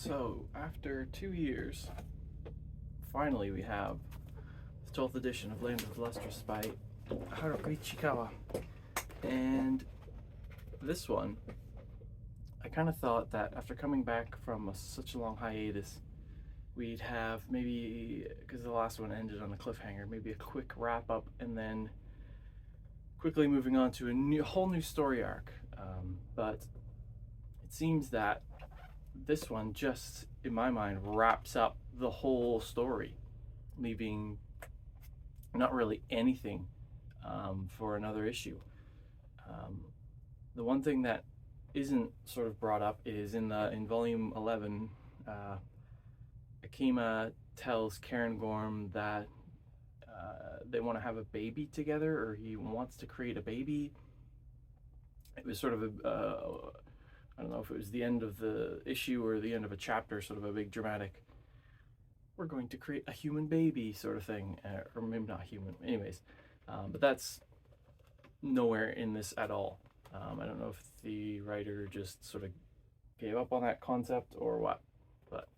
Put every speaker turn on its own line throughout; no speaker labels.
So, after 2 years, finally we have the 12th edition of Land of Lustrous by Haruko Ichikawa. And this one, I kind of thought that after coming back from such a long hiatus, we'd have maybe, because the last one ended on a cliffhanger, maybe a quick wrap up and then quickly moving on to a whole new story arc. But it seems that this one just, in my mind, wraps up the whole story, leaving not really anything for another issue. The one thing that isn't sort of brought up is in volume 11, Akima tells Karen Gorm that they want to have a baby together, or he wants to create a baby. It was sort of I don't know if it was the end of the issue or the end of a chapter, sort of a big dramatic, we're going to create a human baby sort of thing, or maybe not human, anyways. But that's nowhere in this at all. I don't know if the writer just sort of gave up on that concept or what. But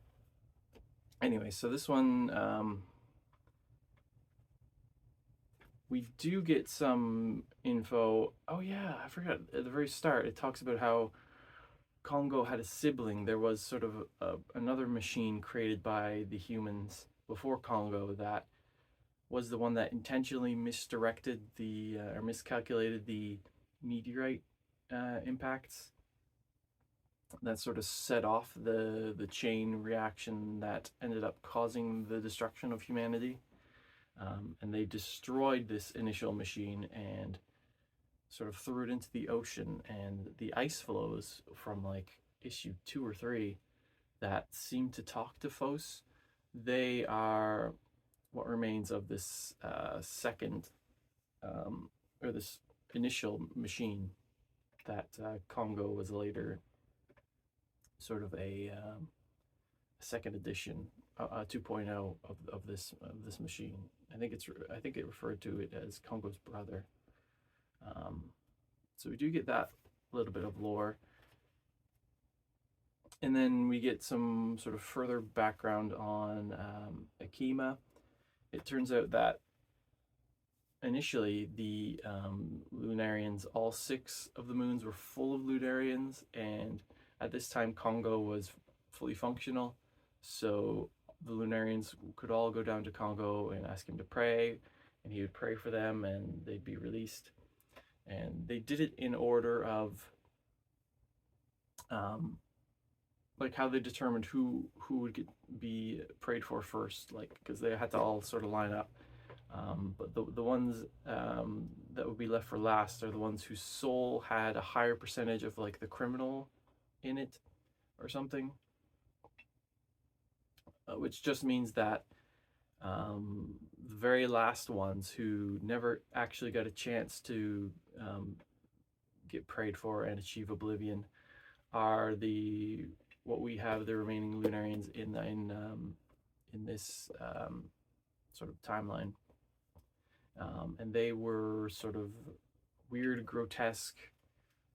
anyway, so this one, we do get some info. Oh yeah, I forgot, at the very start it talks about how Congo had a sibling. There was sort of another machine created by the humans before Congo that was the one that intentionally misdirected or miscalculated the meteorite impacts. That sort of set off the chain reaction that ended up causing the destruction of humanity. And they destroyed this initial machine and sort of threw it into the ocean, and the ice flows from like issue 2 or 3 that seem to talk to Fos. They are what remains of this second or this initial machine that Congo was later sort of a second edition, 2.0 of this machine. I think it referred to it as Congo's brother. So we do get that little bit of lore. And then we get some sort of further background on Akima. It turns out that initially the Lunarians, all 6 of the moons were full of Lunarians, and at this time Congo was fully functional. So the Lunarians could all go down to Congo and ask him to pray, and he would pray for them and they'd be released. And they did it in order of like how they determined who would be prayed for first, like because they had to all sort of line up. But the ones that would be left for last are the ones whose soul had a higher percentage of like the criminal in it or something, which just means that the very last ones who never actually got a chance to get prayed for and achieve oblivion are what we have the remaining Lunarians in this sort of timeline, and they were sort of weird, grotesque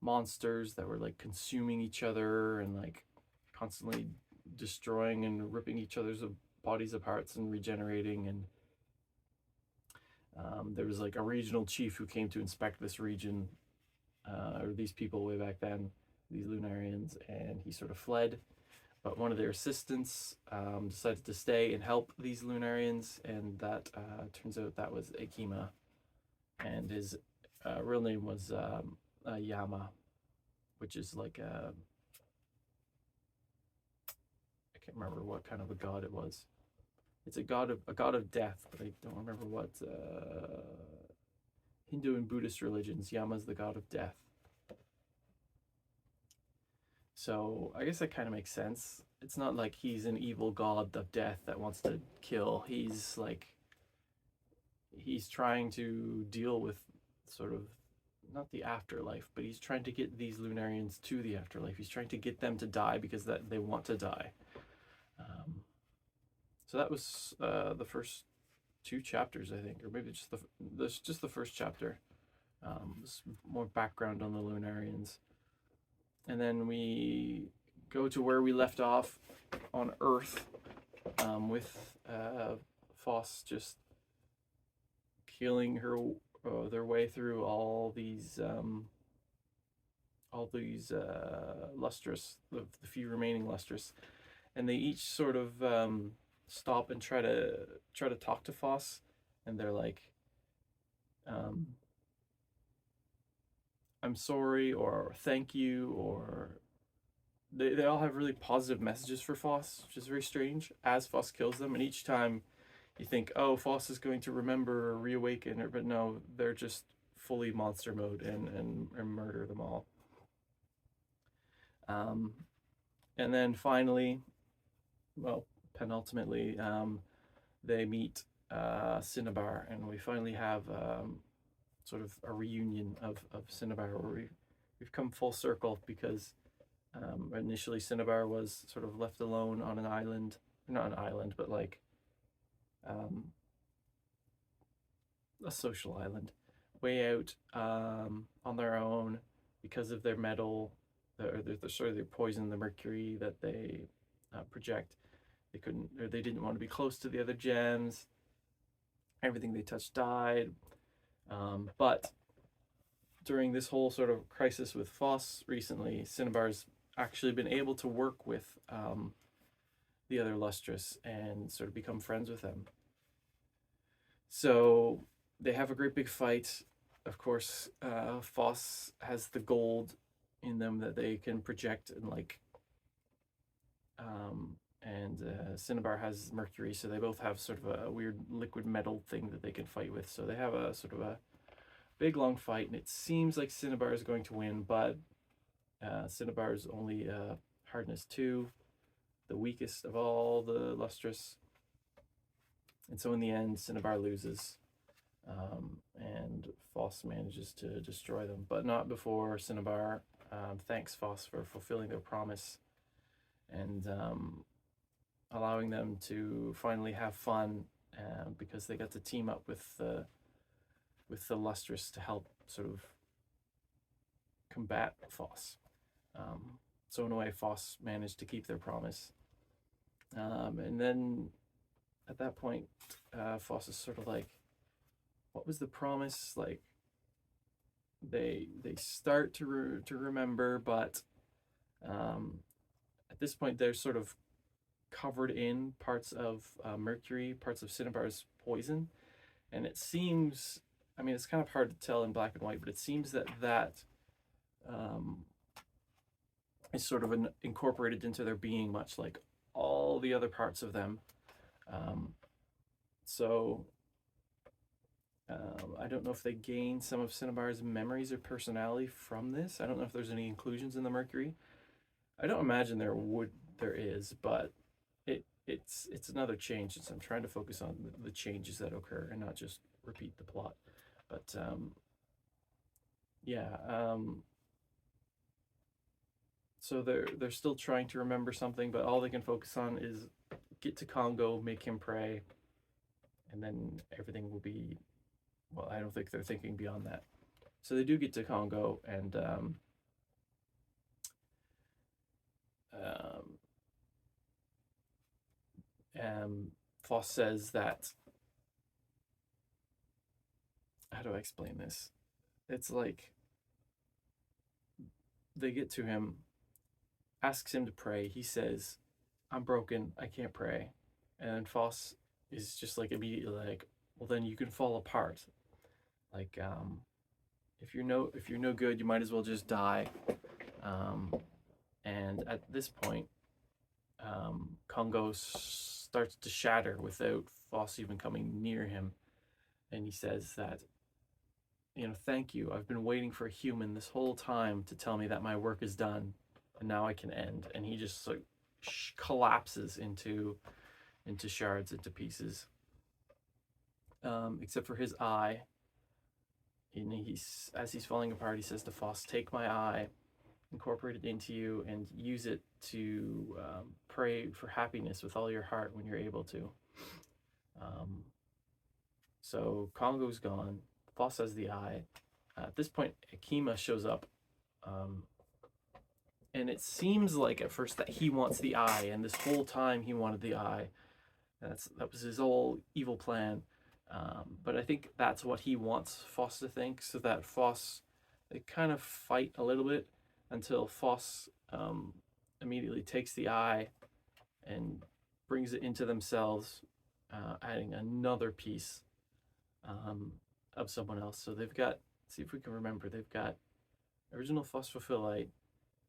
monsters that were like consuming each other and like constantly destroying and ripping each other's bodies apart and regenerating. And there was like a regional chief who came to inspect this region, or these people way back then, these Lunarians, and he sort of fled. But one of their assistants decided to stay and help these Lunarians, and that turns out that was Akima, and his real name was Yama, which is like I can't remember what kind of a god it was. It's a god of death, but I don't remember what. Hindu and Buddhist religions, Yama's the god of death. So I guess that kind of makes sense. It's not like he's an evil god of death that wants to kill. He's trying to deal with sort of not the afterlife, but he's trying to get these Lunarians to the afterlife. He's trying to get them to die because they want to die. So that was the first 2 chapters, I think, or maybe just the first chapter. More background on the Lunarians, and then we go to where we left off on Earth, with Foss just killing their way through all these Lustrous, the few remaining Lustrous, and they each sort of stop and try to talk to Foss, and they're like, um, "I'm sorry," or "Thank you," or they all have really positive messages for Foss, which is very strange. As Foss kills them, and each time you think, "Oh, Foss is going to remember or reawaken," but no, they're just fully monster mode and murder them all. Um, and then finally, well, penultimately, they meet Cinnabar, and we finally have sort of a reunion of Cinnabar, where we've come full circle, because initially Cinnabar was sort of left alone on an island, not an island, but like um, a social island, way out on their own because of their metal, sort of their poison, the mercury that they project. They couldn't, or they didn't want to be close to the other gems. Everything they touched died. But during this whole sort of crisis with Foss recently, Cinnabar's actually been able to work with the other Lustrous and sort of become friends with them. So they have a great big fight. Of course, Foss has the gold in them that they can project, and like, and Cinnabar has mercury, so they both have sort of a weird liquid metal thing that they can fight with. So they have a sort of a big long fight, and it seems like Cinnabar is going to win, but Cinnabar is only hardness 2, the weakest of all the Lustrous. And so in the end, Cinnabar loses, and Foss manages to destroy them, but not before Cinnabar thanks Foss for fulfilling their promise and allowing them to finally have fun, because they got to team up with the Lustrous to help sort of combat Foss. So in a way, Foss managed to keep their promise. And then at that point, Foss is sort of like, what was the promise? Like, they start to remember, but at this point they're sort of covered in parts of mercury, parts of Cinnabar's poison, and it seems, I mean, it's kind of hard to tell in black and white, but it seems that is sort of incorporated into their being, much like all the other parts of them. So I don't know if they gain some of Cinnabar's memories or personality from this. I don't know if there's any inclusions in the mercury. I don't imagine there is, but it's another change, since I'm trying to focus on the changes that occur and not just repeat the plot. But yeah, so they're still trying to remember something, but all they can focus on is get to Congo, make him pray, and then everything will be, well, I don't think they're thinking beyond that. So they do get to Congo, and Foss says that, how do I explain this? It's like they get to him, asks him to pray. He says, "I'm broken. I can't pray." And Foss is just like immediately like, "Well, then you can fall apart. Like, if you're no good, you might as well just die." And at this point, Congo starts to shatter without Foss even coming near him, and he says that, "Thank you. I've been waiting for a human this whole time to tell me that my work is done, and now I can end." And he just like collapses into shards, into pieces, except for his eye. And as he's falling apart, he says to Foss, "Take my eye, incorporate it into you, and use it to pray for happiness with all your heart when you're able to." So Congo's gone. Foss has the eye. At this point, Akima shows up, And it seems like at first that he wants the eye, and this whole time he wanted the eye. That was his whole evil plan. But I think that's what he wants Foss to think, so that Foss, they kind of fight a little bit until Foss immediately takes the eye and brings it into themselves, adding another piece of someone else. So they've got, see if we can remember, they've got original phosphophylite,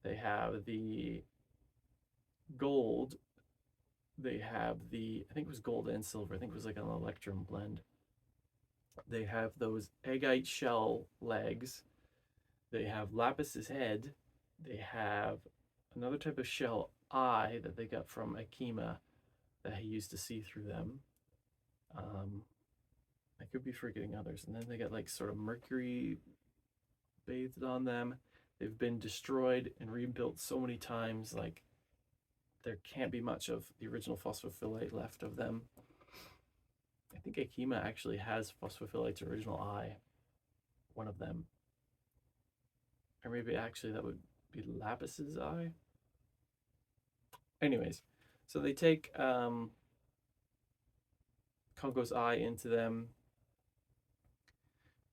they have the gold, they have the, I think it was gold and silver, I think it was like an electrum blend. They have those agate shell legs, they have Lapis's head, they have another type of shell eye that they got from Akima that he used to see through them. I could be forgetting others. And then they got like sort of mercury bathed on them. They've been destroyed and rebuilt so many times, like there can't be much of the original phosphophylite left of them. I think Akima actually has Phosphophylite's original eye, one of them. Or maybe actually that would be Lapis's eye. Anyways, so they take Kongo's eye into them.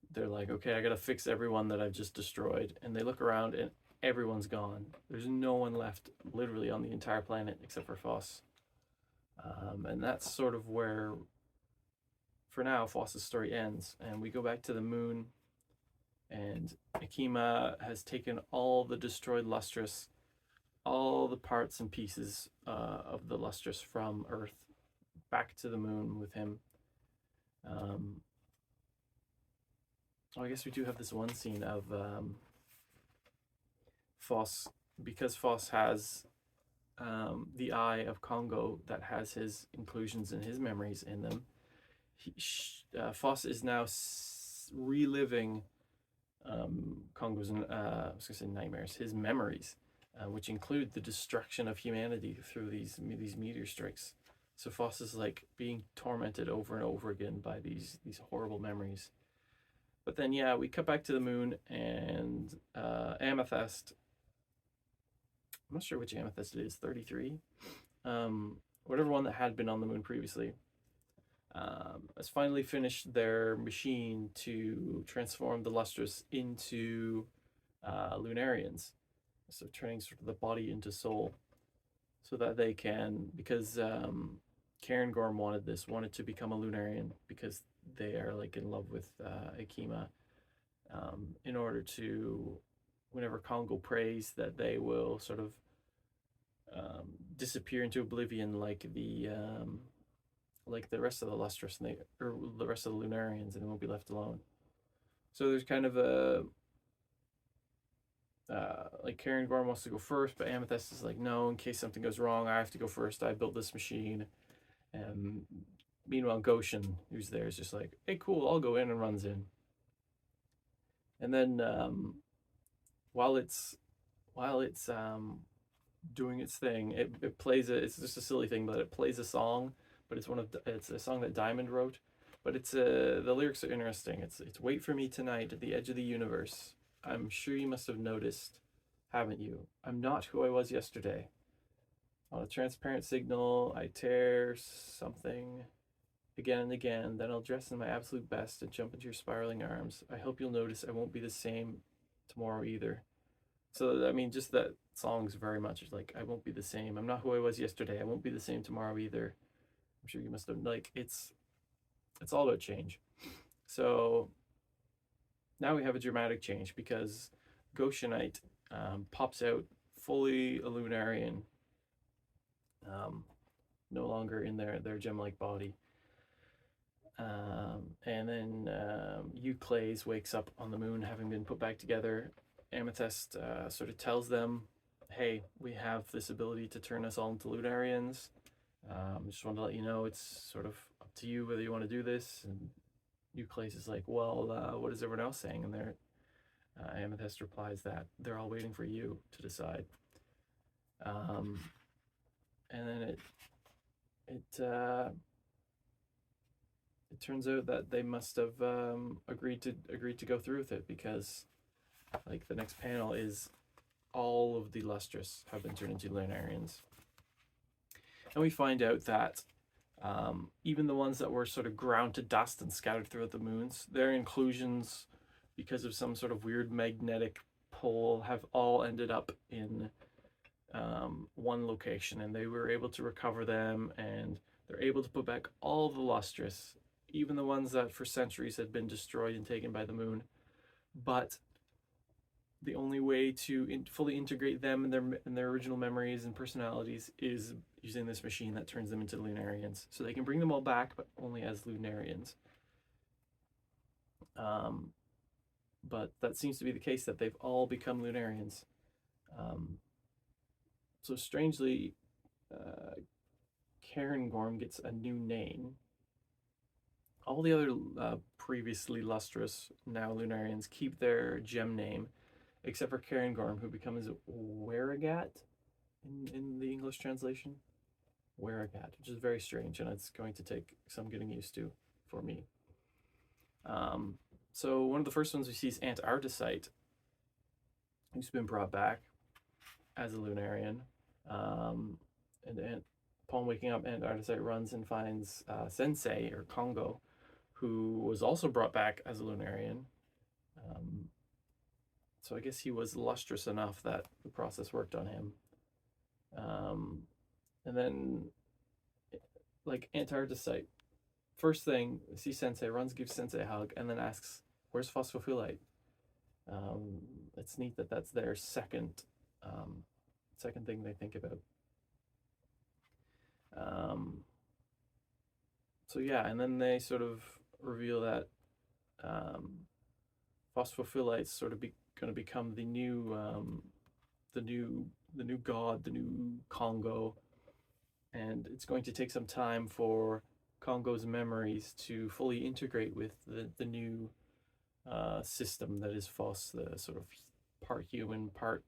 They're like, okay, I gotta fix everyone that I've just destroyed. And they look around and everyone's gone. There's no one left literally on the entire planet except for Foss. And that's sort of where, for now, Foss's story ends. And we go back to the moon, and Akima has taken all the destroyed Lustrous, all the parts and pieces of the Lustrous from Earth back to the moon with him. I guess we do have this one scene of Foss, because Foss has the eye of Kongo that has his inclusions and his memories in them. Foss is now reliving Kongo's, I was gonna say nightmares, his memories, which include the destruction of humanity through these meteor strikes. So Foss is like being tormented over and over again by these horrible memories. But then, yeah, we cut back to the moon, and Amethyst, I'm not sure which Amethyst it is, 33? Whatever one that had been on the moon previously, has finally finished their machine to transform the Lustrous into Lunarians. So turning sort of the body into soul, so that they can, because Karen Gorm wanted to become a Lunarian, because they are like in love with Akima, in order to, whenever Kongo prays, that they will sort of disappear into oblivion like the rest of the Lustrous, and or the rest of the Lunarians, and they won't be left alone. So there's kind of a like Karen Gorm wants to go first, but Amethyst is like, no, in case something goes wrong, I have to go first. I built this machine. And meanwhile, Goshen, who's there, is just like, hey, cool, I'll go in, and runs in. And then while it's doing its thing, it plays it's just a silly thing, but it plays a song, but it's a song that Diamond wrote, but it's the lyrics are interesting. It's wait for me tonight at the edge of the universe. I'm sure you must have noticed, haven't you? I'm not who I was yesterday. On a transparent signal, I tear something again and again. Then I'll dress in my absolute best and jump into your spiraling arms. I hope you'll notice I won't be the same tomorrow either. So, I mean, just that song's very much like, I won't be the same. I'm not who I was yesterday. I won't be the same tomorrow either. I'm sure you must have, like, it's all about change. So now we have a dramatic change, because Goshenite pops out fully a Lunarian, no longer in their gem-like body. And then Euclase wakes up on the moon, having been put back together. Amethyst sort of tells them, hey, we have this ability to turn us all into Lunarians. Just wanted to let you know it's sort of up to you whether you want to do this. And Euclase is like, well, what is everyone else saying? And Amethyst replies that they're all waiting for you to decide. And then it turns out that they must have agreed to go through with it, because like the next panel is all of the Lustrous have been turned into Lunarians. And we find out that even the ones that were sort of ground to dust and scattered throughout the moons, their inclusions, because of some sort of weird magnetic pull, have all ended up in one location, and they were able to recover them, and they're able to put back all the Lustrous, even the ones that for centuries had been destroyed and taken by the moon. But the only way to fully integrate them and their original memories and personalities is using this machine that turns them into Lunarians. So they can bring them all back, but only as Lunarians. But that seems to be the case, that they've all become Lunarians. So strangely, Cairngorm gets a new name. All the other previously Lustrous, now Lunarians, keep their gem name, except for Cairngorm, who becomes Weregat in the English translation. Weregat, which is very strange, and it's going to take some getting used to for me. So one of the first ones we see is Antarcticite, who's been brought back as a Lunarian. And upon waking up, Antarcticite runs and finds Sensei, or Congo, who was also brought back as a Lunarian. So I guess he was lustrous enough that the process worked on him. And then, like Antarcticite, first thing, see Sensei, runs, gives Sensei a hug, and then asks, "Where's Phosphophylite?" It's neat that that's their second thing they think about. So yeah, and then they sort of reveal that Phosphophylite's sort of going to become the new god, the new Congo, and it's going to take some time for Congo's memories to fully integrate with the new system that is Phos, the sort of part human, part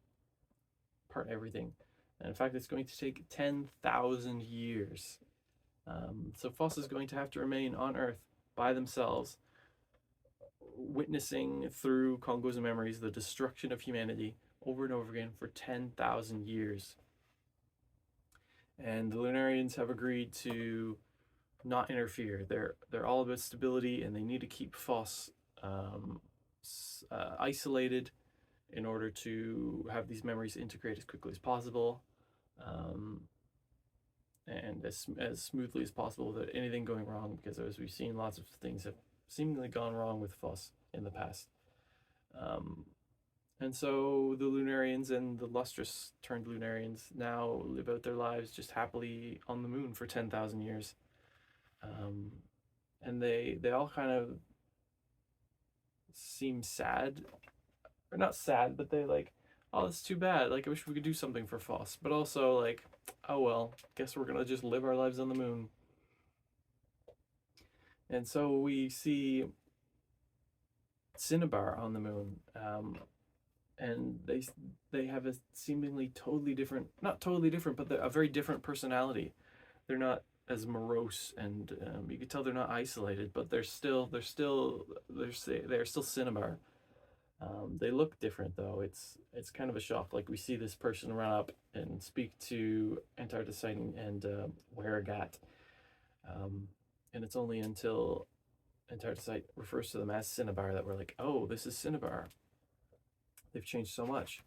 everything. And in fact, it's going to take 10,000 years. So Phos is going to have to remain on Earth by themselves, witnessing through Congo's memories the destruction of humanity over and over again for 10,000 years. And the Lunarians have agreed to not interfere. They're all about stability, and they need to keep Phos isolated in order to have these memories integrate as quickly as possible, and as smoothly as possible without anything going wrong, because as we've seen, lots of things have seemingly gone wrong with Phos in the past. And so the Lunarians and the Lustrous turned Lunarians now live out their lives just happily on the moon for 10,000 years. And they all kind of seem sad, or not sad, but they like, oh, it's too bad. Like, I wish we could do something for Phos, but also like, oh well, guess we're gonna just live our lives on the moon. And so we see Cinnabar on the moon, and they have a seemingly totally different, not totally different, but a very different personality. They're not as morose, and you can tell they're not isolated, but they're still Cinnabar. They look different though. It's kind of a shock. Like, we see this person run up and speak to Antarcticite and Weregat, and it's only until Antarcticite refers to them as Cinnabar that we're like, oh, this is Cinnabar. They've changed so much.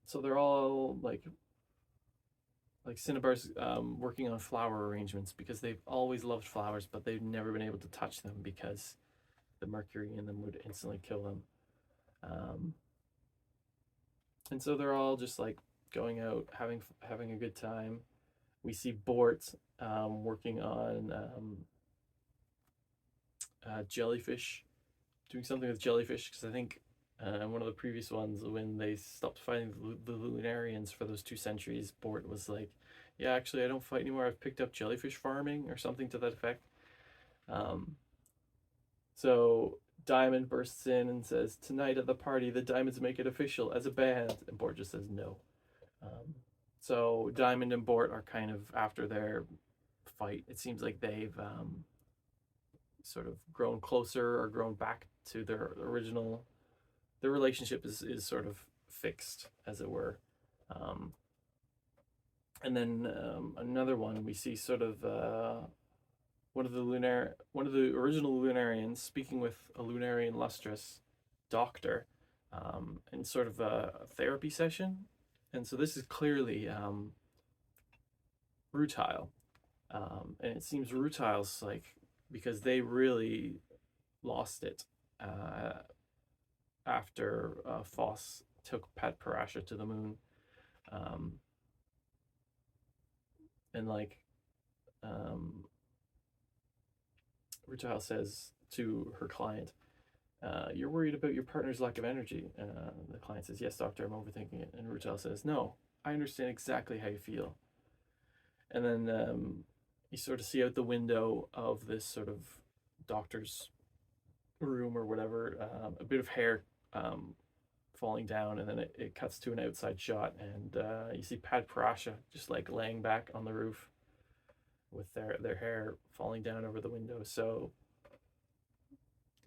So they're all like Cinnabar's working on flower arrangements, because they've always loved flowers, but they've never been able to touch them because the mercury in them would instantly kill them. And so they're all just like going out, having a good time. We see Bort working on jellyfish, doing something with jellyfish, because I think one of the previous ones, when they stopped fighting the Lunarians for those 2 centuries, Bort was like, yeah, actually I don't fight anymore, I've picked up jellyfish farming, or something to that effect. So Diamond bursts in and says, tonight at the party, the Diamonds make it official as a band. And Bort just says no. So Diamond and Bort are kind of, after their fight, it seems like they've sort of grown closer, or grown back to their original their relationship is sort of fixed, as it were. Um, and then another one we see sort of one of the original Lunarians speaking with a Lunarian Lustrous doctor in sort of a therapy session, and so this is clearly Rutile, and it seems Rutile's like because they really lost it uh, after Foss took Pat Parasha to the moon, um, and like um, Rutile says to her client, "You're worried about your partner's lack of energy." The client says, "Yes, doctor, I'm overthinking it." And Rutile says, "No, I understand exactly how you feel." And then you sort of see out the window of this sort of doctor's room or whatever, a bit of hair falling down, and then it cuts to an outside shot, and you see Pad Parasha just like laying back on the roof with their hair falling down over the window. So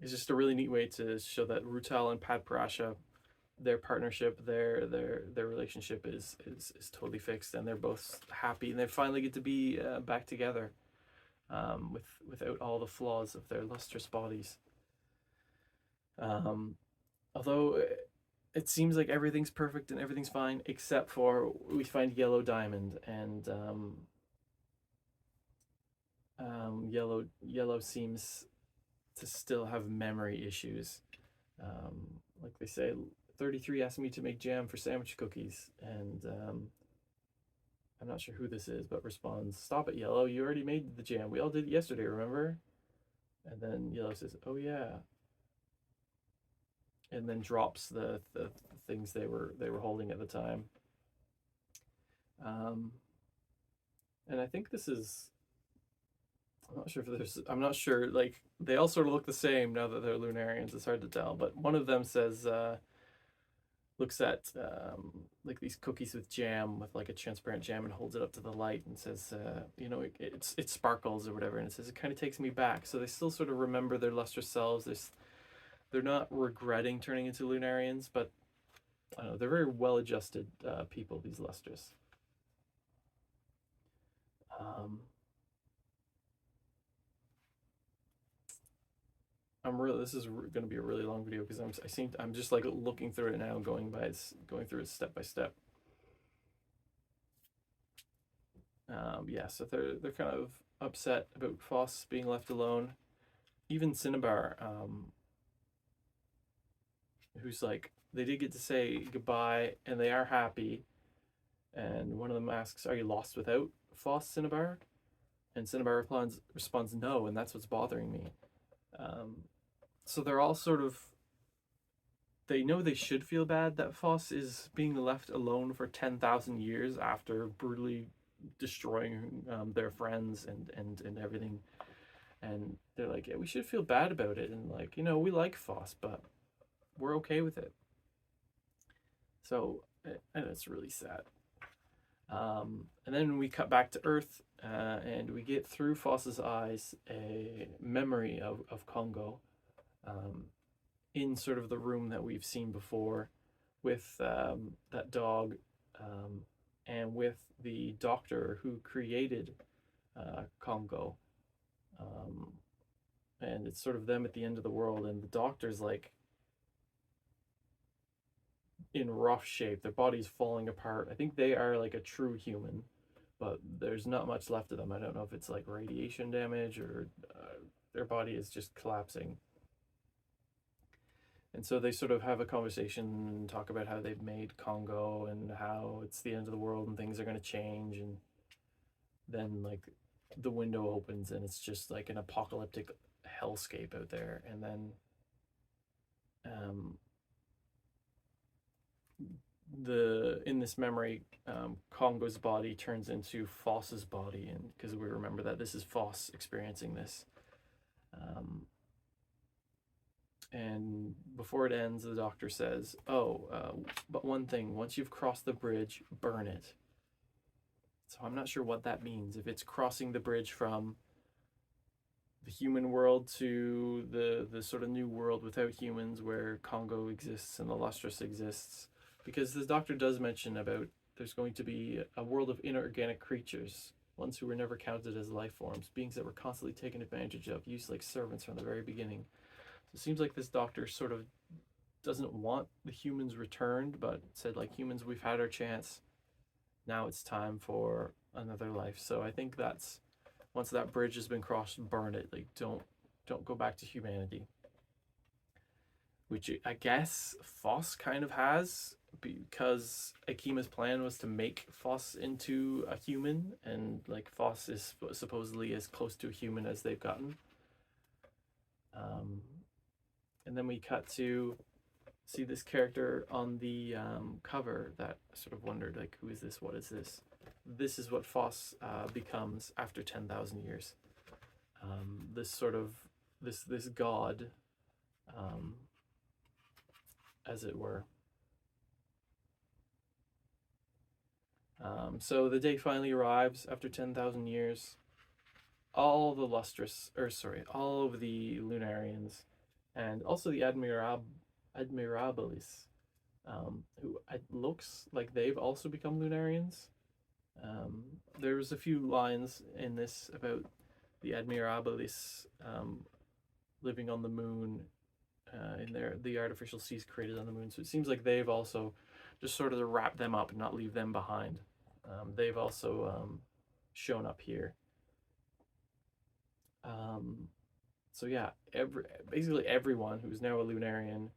it's just a really neat way to show that Rutile and Pad Parasha, their partnership, their relationship is totally fixed, and they're both happy, and they finally get to be back together, without all the flaws of their lustrous bodies. Um, Although it seems like everything's perfect and everything's fine, except for we find Yellow Diamond, and Yellow seems to still have memory issues. Like they say, 33 asked me to make jam for sandwich cookies, and I'm not sure who this is, but responds, "Stop it, Yellow! You already made the jam. We all did it yesterday, remember?" And then Yellow says, "Oh yeah," and then drops the things they were holding at the time. Um, and I think this is. I'm not sure if there's. I'm not sure. Like they all sort of look the same now that they're Lunarians. It's hard to tell. But one of them says, looks at like these cookies with jam, with like a transparent jam, and holds it up to the light and says, it sparkles or whatever, and it says it kind of takes me back. So they still sort of remember their lustrous selves. They're not regretting turning into Lunarians, but I don't know, they're very well-adjusted people. These Lustrous. Um, I'm really. This is going to be a really long video because I'm just like looking through it now, going through it step by step. Yeah, so they're kind of upset about Foss being left alone. Even Cinnabar, who's like they did get to say goodbye and they are happy. And one of them asks, "Are you lost without Foss, Cinnabar?" And Cinnabar responds, "No," and that's what's bothering me. So they're all sort of. They know they should feel bad that Foss is being left alone for 10,000 years after brutally destroying their friends and everything. And they're like, "Yeah, we should feel bad about it." And like, we like Foss, but we're okay with it. So, and it's really sad. And then we cut back to Earth, and we get through Foss's eyes a memory of Congo, in sort of the room that we've seen before, with that dog, and with the doctor who created Congo. Um, and it's sort of them at the end of the world, and the doctor's like in rough shape. Their body's falling apart. I think they are like a true human, but there's not much left of them. I don't know if it's like radiation damage or their body is just collapsing. And so they sort of have a conversation and talk about how they've made Congo and how it's the end of the world and things are going to change. And then, like, the window opens and it's just like an apocalyptic hellscape out there. And then in this memory, Congo's body turns into Foss's body, and because we remember that this is Foss experiencing this. And before it ends, the doctor says, but one thing, once you've crossed the bridge, burn it. So I'm not sure what that means. If it's crossing the bridge from the human world to the sort of new world without humans, where Congo exists and the Lustrous exists, because the Doctor does mention about there's going to be a world of inorganic creatures, ones who were never counted as life forms, beings that were constantly taken advantage of, used like servants from the very beginning. So it seems like this Doctor sort of doesn't want the humans returned, but said, like, humans, we've had our chance. Now it's time for another life. So I think that's, once that bridge has been crossed, burn it. Like, don't go back to humanity. Which I guess Foss kind of has, because Akima's plan was to make Foss into a human, and like Foss is supposedly as close to a human as they've gotten. And then we cut to see this character on the cover that I sort of wondered, like, who is this? What is this? This is what Foss becomes after 10,000 years. This sort of this god, as it were. So the day finally arrives after 10,000 years. All the Lustrous, all of the Lunarians, and also the Admirabilis, who it looks like they've also become Lunarians. There was a few lines in this about the Admirabilis living on the moon, in the artificial seas created on the moon. So it seems like they've also just sort of wrap them up and not leave them behind. They've also shown up here. So yeah, basically everyone who's now a Lunarian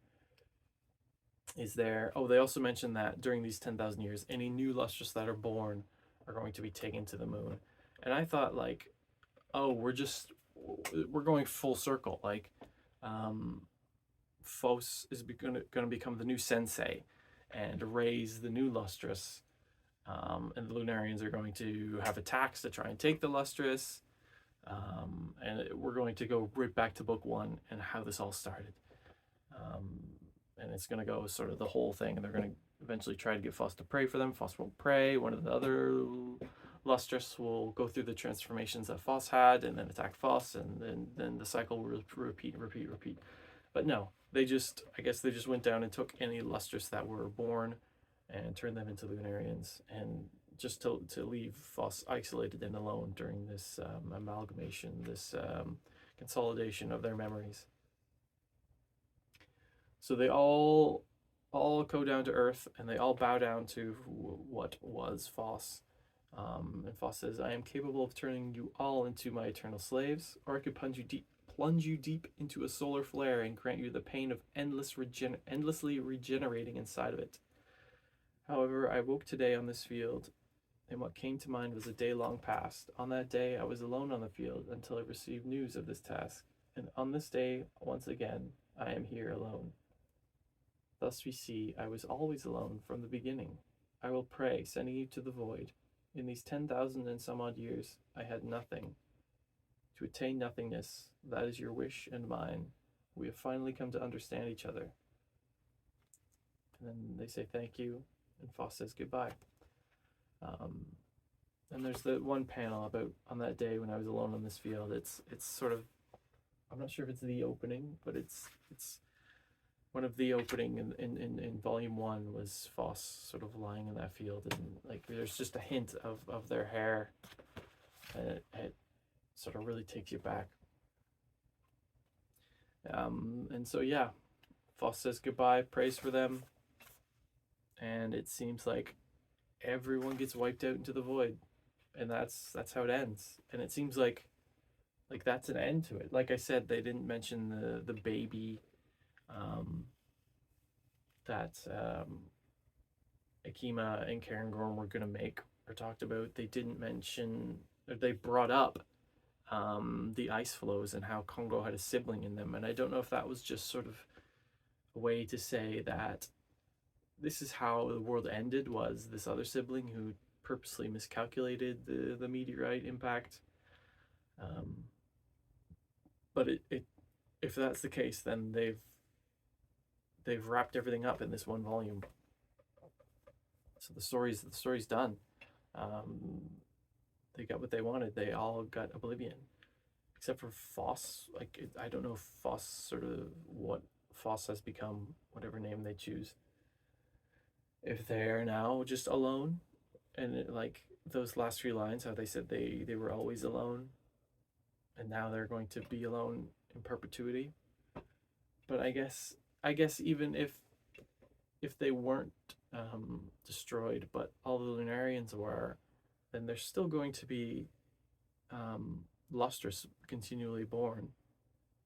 is there. Oh, they also mentioned that during these 10,000 years, any new Lustrous that are born are going to be taken to the moon. And I thought, like, oh, we're going full circle. Like, Foss is going to become the new sensei and raise the new Lustrous. And the Lunarians are going to have attacks to try and take the Lustrous. And we're going to go right back to book one and how this all started. And it's going to go sort of the whole thing, and they're going to eventually try to get Foss to pray for them. Foss won't pray. One of the other Lustrous will go through the transformations that Foss had and then attack Foss, and then the cycle will repeat. But no, I guess they just went down and took any Lustrous that were born and turned them into Lunarians, and just to leave Foss isolated and alone during this amalgamation, this consolidation of their memories. So they all go down to Earth, and they all bow down to what was Foss. And Foss says, "I am capable of turning you all into my eternal slaves, or I could plunge you deep into a solar flare and grant you the pain of endlessly regenerating inside of it. However, I woke today on this field, and what came to mind was a day long past. On that day, I was alone on the field until I received news of this task, and on this day, once again, I am here alone. Thus we see I was always alone from the beginning. I will pray, sending you to the void. In these 10,000 and some odd years, I had nothing. To attain nothingness, that is your wish and mine. We have finally come to understand each other." And then they say thank you, and Foss says goodbye. And there's the one panel about on that day when I was alone on this field. It's sort of, I'm not sure if it's the opening, but it's one of the opening in volume 1 was Foss sort of lying in that field, and like there's just a hint of their hair, and it sort of really takes you back. And so yeah, Foss says goodbye, prays for them, and it seems like everyone gets wiped out into the void, and that's how it ends. And it seems like that's an end to it. Like I said, they didn't mention the baby that Akima and Karen Gorm were gonna make or talked about. They didn't mention, or they brought up the ice flows and how Congo had a sibling in them, and I don't know if that was just sort of a way to say that this is how the world ended, was this other sibling who purposely miscalculated the meteorite impact. But if that's the case, then they've wrapped everything up in this one volume. So the story's done. They got what they wanted. They all got oblivion, except for Foss. Like I don't know if Foss sort of what Foss has become, whatever name they choose. If they are now just alone, and like those last three lines, how they said they were always alone, and now they're going to be alone in perpetuity. But I guess even if they weren't destroyed, but all the Lunarians were, then there's still going to be Lustrous continually born.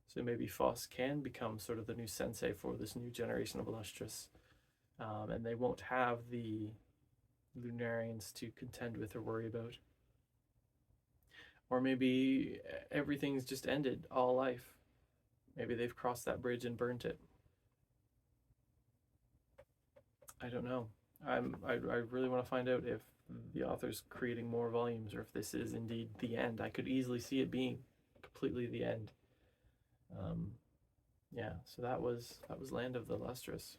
So maybe Foss can become sort of the new sensei for this new generation of Lustrous, and they won't have the Lunarians to contend with or worry about. Or maybe everything's just ended, all life. Maybe they've crossed that bridge and burnt it. I don't know. I really want to find out if the author's creating more volumes or if this is indeed the end. I could easily see it being completely the end. Yeah, so that was Land of the Lustrous.